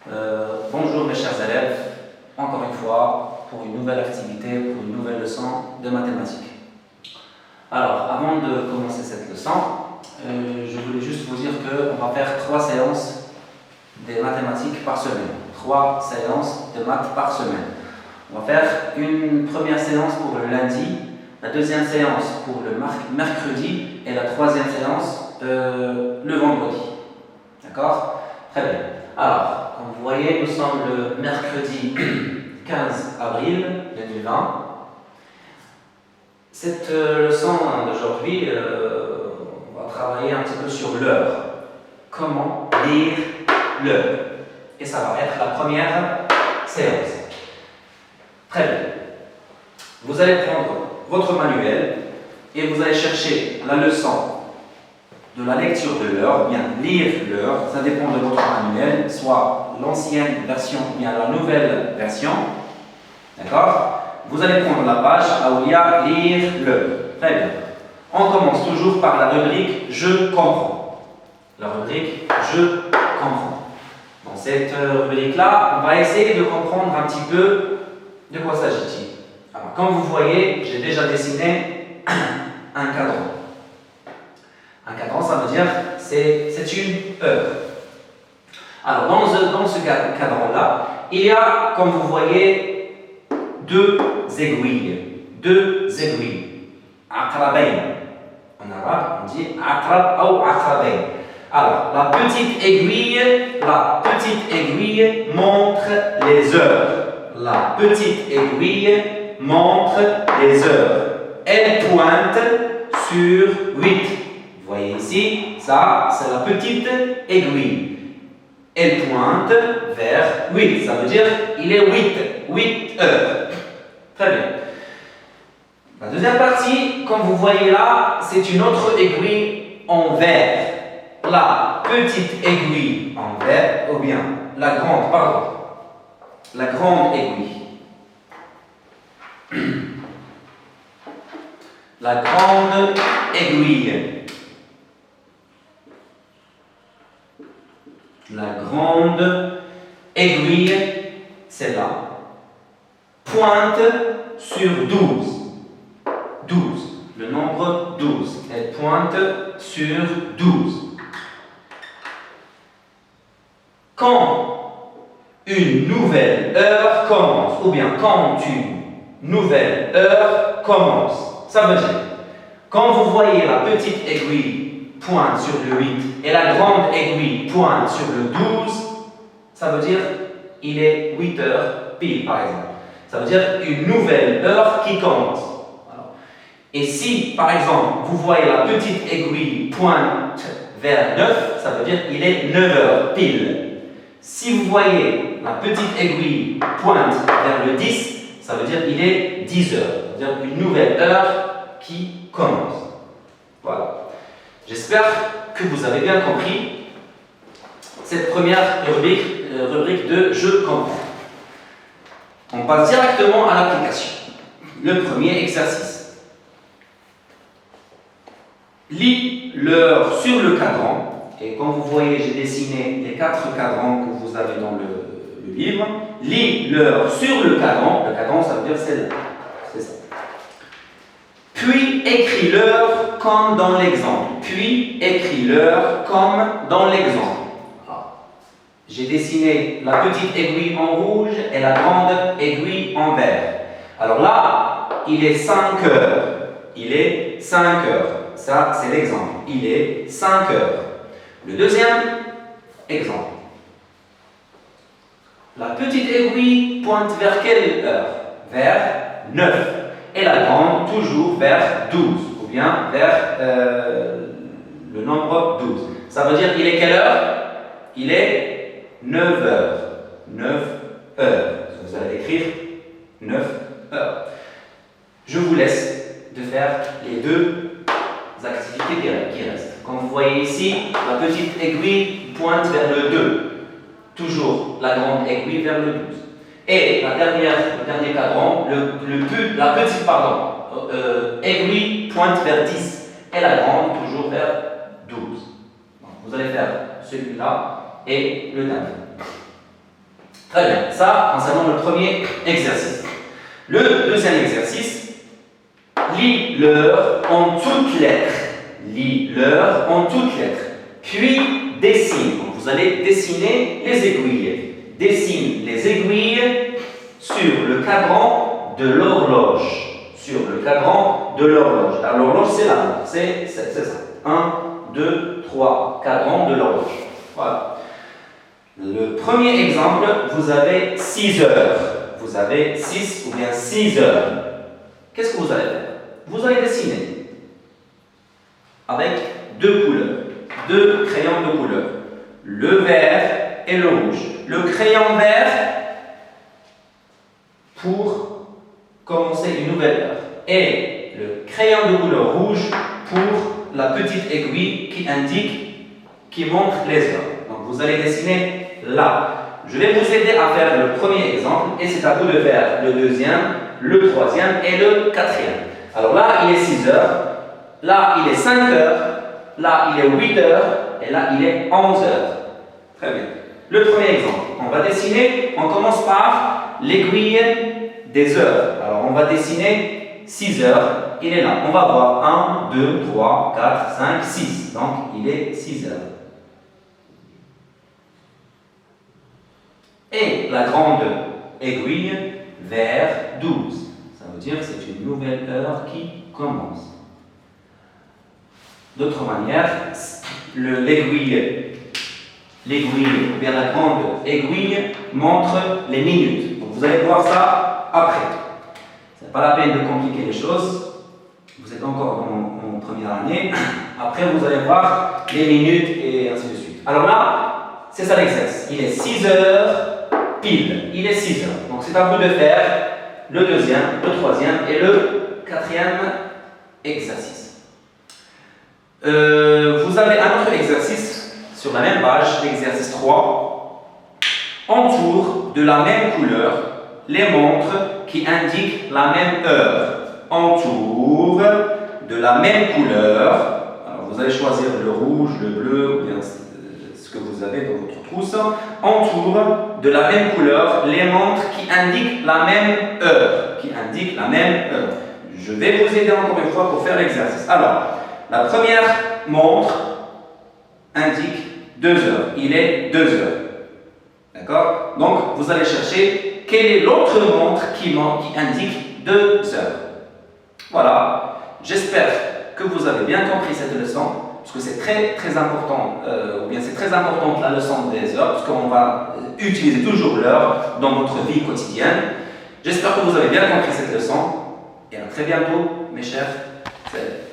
Bonjour mes chers élèves, encore une fois pour une nouvelle activité, pour une nouvelle leçon de mathématiques. Alors, avant de commencer cette leçon, je voulais juste vous dire qu'on va faire 3 séances de mathématiques par semaine. 3 séances de maths par semaine. On va faire une première séance pour le lundi, la deuxième séance pour le mercredi et la troisième séance le vendredi. D'accord? Très bien. Alors, comme vous voyez, nous sommes le mercredi 15 avril 2020. Cette leçon d'aujourd'hui, on va travailler un petit peu sur l'heure. Comment lire l'heure. Et ça va être la première séance. Très bien. Vous allez prendre votre manuel et vous allez chercher la leçon de la lecture de l'heure, bien lire l'heure, ça dépend de votre manuel, soit l'ancienne version ou bien la nouvelle version. D'accord? Vous allez prendre la page où il y a lire l'heure. Très bien. On commence toujours par la rubrique Je comprends. La rubrique Je comprends. Dans cette rubrique-là, on va essayer de comprendre un petit peu de quoi s'agit-il. Alors, comme vous voyez, j'ai déjà dessiné un cadran. Un cadran, ça veut dire c'est une heure. Alors, dans ce cadran-là, il y a, comme vous voyez, deux aiguilles. Deux aiguilles. Aqrabayn. En arabe, on dit aqrab ou aqrabayn. Alors, la petite aiguille montre les heures. La petite aiguille montre les heures. Elle pointe sur 8. Vous voyez ici, ça c'est la petite aiguille. Elle pointe vers 8. Ça veut dire il est 8 heures. Très bien. La deuxième partie, comme vous voyez là, c'est une autre aiguille en vert. La petite aiguille en vert, ou bien la grande aiguille. La grande aiguille. La grande aiguille, celle-là, pointe sur 12. 12. Le nombre 12. Elle pointe sur 12. Quand une nouvelle heure commence, ou bien quand une nouvelle heure commence, ça veut dire, quand vous voyez la petite aiguille pointe sur le 8 et la grande aiguille pointe sur le 12, ça veut dire il est 8 heures pile, par exemple. Ça veut dire une nouvelle heure qui commence. Alors, et si, par exemple, vous voyez la petite aiguille pointe vers 9, ça veut dire il est 9 heures pile. Si vous voyez la petite aiguille pointe vers le 10, ça veut dire il est 10 heures. Ça veut dire une nouvelle heure qui commence. Voilà. J'espère que vous avez bien compris cette première rubrique de Je comprends. On passe directement à l'application. Le premier exercice. Lis l'heure sur le cadran. Et comme vous voyez, j'ai dessiné les 4 cadrans que vous avez dans le livre. Lis l'heure sur le cadran. Le cadran, ça veut dire celle-là. C'est ça. Puis écris l'heure comme dans l'exemple. Puis écris l'heure comme dans l'exemple. J'ai dessiné la petite aiguille en rouge et la grande aiguille en vert. Alors là, il est 5 heures. Il est 5 heures. Ça, c'est l'exemple. Il est 5 heures. Le deuxième exemple. La petite aiguille pointe vers quelle heure? Vers 9. Et la grande, toujours vers 12, ou bien vers le nombre 12. Ça veut dire, il est quelle heure? Il est 9 heures. 9 heures. Vous allez écrire 9 heures. Je vous laisse de faire les deux activités qui restent. Comme vous voyez ici, la petite aiguille pointe vers le 2. Toujours la grande aiguille vers le 12. Et le dernier cadran, la petite aiguille pointe vers 10 et la grande toujours vers 12. Donc, vous allez faire celui-là et le dernier. Très bien, ça concernant le premier exercice. Le deuxième exercice, lis l'heure en toutes lettres. Lis l'heure en toutes lettres. Puis dessine. Donc, vous allez dessiner les aiguilles. Dessine les aiguilles sur le cadran de l'horloge. Sur le cadran de l'horloge. Alors, l'horloge, c'est la montre. C'est ça. 1, 2, 3. Cadran de l'horloge. Voilà. Le premier exemple, vous avez 6 heures. Vous avez 6 ou bien 6 heures. Qu'est-ce que vous allez faire? Vous allez dessiner avec deux couleurs, deux crayons de couleur, le vert et le rouge. Le crayon vert pour commencer une nouvelle heure et le crayon de couleur rouge pour la petite aiguille qui indique, qui montre les heures. Donc vous allez dessiner là. Je vais vous aider à faire le premier exemple et c'est à vous de faire le deuxième, le troisième et le quatrième. Alors là, il est 6 heures, là, il est 5 heures, là, il est 8 heures et là, il est 11 heures. Très bien. Le premier exemple, on va dessiner, on commence par l'aiguille des heures. Alors, on va dessiner 6 heures, il est là. On va voir 1, 2, 3, 4, 5, 6. Donc, il est 6 heures. Et la grande aiguille vers 12. Ça veut dire que c'est une nouvelle heure qui commence. D'autre manière, l'aiguille ou bien la grande aiguille montre les minutes. Donc vous allez voir ça après. Ce n'est pas la peine de compliquer les choses. Vous êtes encore en première année. Après, vous allez voir les minutes et ainsi de suite. Alors là, c'est ça l'exercice. Il est 6 heures pile. Il est 6 heures. Donc c'est à vous de faire le deuxième, le troisième et le quatrième exercice. Vous avez un autre exercice sur la même page, l'exercice 3. Entoure de la même couleur les montres qui indiquent la même heure. Entoure de la même couleur. Alors vous allez choisir le rouge, le bleu ou bien ce que vous avez dans votre trousse. Entoure de la même couleur les montres qui indiquent la même heure. Qui indiquent la même heure. Je vais vous aider encore une fois pour faire l'exercice. Alors, la première montre indique 2 heures. Il est 2 heures. D'accord? Donc, vous allez chercher quelle est l'autre montre qui indique 2 heures. Voilà. J'espère que vous avez bien compris cette leçon, parce que c'est très important, ou bien c'est très important la leçon des heures, parce qu'on va utiliser toujours l'heure dans votre vie quotidienne. J'espère que vous avez bien compris cette leçon, et à très bientôt, mes chers. Salut.